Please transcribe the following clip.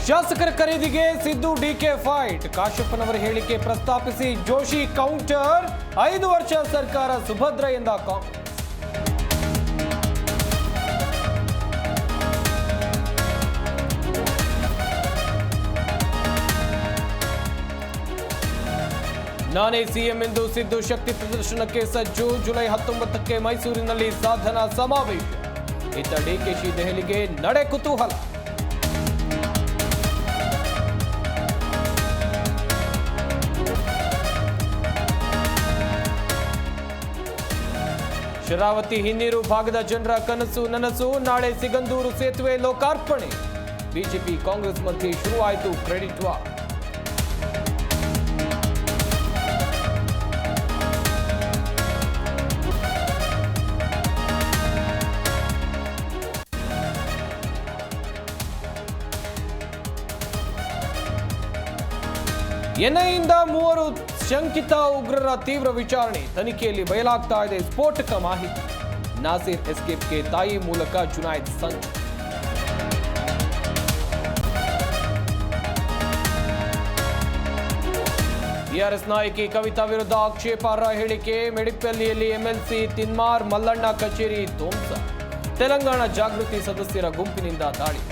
ಶಾಸಕರ ಖರೀದಿಗೆ Siddu DK fight. ಕಾಶ್ಯಪ್ಪನವರ ಹೇಳಿಕೆ ಪ್ರಸ್ತಾಪಿಸಿ ಜೋಶಿ ಕೌಂಟರ್. 5 ವರ್ಷ ಸರ್ಕಾರ ಸುಭದ್ರ ಎಂದ ಕಾಂಗ್ರೆಸ್. ನಾನೇ ಸಿಎಂ ಎಂದು ಸಿದ್ದು ಶಕ್ತಿ ಪ್ರದರ್ಶನಕ್ಕೆ ಸಜ್ಜು. ಜುಲೈ 19ಕ್ಕೆ ಮೈಸೂರಿನಲ್ಲಿ ಸಾಧನಾ ಸಮಾವೇಶ. ಇತ್ತ ಡಿಕೆಶಿ ದೆಹಲಿಗೆ ನಡೆ ಕುತೂಹಲ. ಶರಾವತಿ ಹಿನ್ನೀರು ಭಾಗದ ಜನರ ಕನಸು ನನಸು. ನಾಳೆ ಸಿಗಂದೂರು ಸೇತುವೆ ಲೋಕಾರ್ಪಣೆ. ಬಿಜೆಪಿ ಕಾಂಗ್ರೆಸ್ ಮಧ್ಯೆ ಶುರುವಾಯಿತು ಕ್ರೆಡಿಟ್ ವಾರ್. ಎನ್ಐಯಿಂದ 3 ಶಂಕಿತ ಉಗ್ರರ ತೀವ್ರ ವಿಚಾರಣೆ. ತನಿಖೆಯಲ್ಲಿ ಬಯಲಾಗ್ತಾ ಇದೆ ಸ್ಫೋಟಕ ಮಾಹಿತಿ. ನಾಸೀರ್ ಎಸ್ಕೇಪ್ಗೆ ತಾಯಿ ಮೂಲಕ ಜುನಾಯ್ದ್ ಸಂಚು. ಟಿಆರ್ಎಸ್ ನಾಯಕಿ ಕವಿತಾ ವಿರುದ್ಧ ಆಕ್ಷೇಪಾರ್ಹ ಹೇಳಿಕೆ. ಮೆಡಿಪಲ್ಲಿಯಲ್ಲಿ ಎಂಎಲ್ಸಿ ತಿನ್ಮಾರ್ ಮಲ್ಲಣ್ಣ ಕಚೇರಿ ಧ್ವಂಸ. ತೆಲಂಗಾಣ ಜಾಗೃತಿ ಸದಸ್ಯರ ಗುಂಪಿನಿಂದ ದಾಳಿ.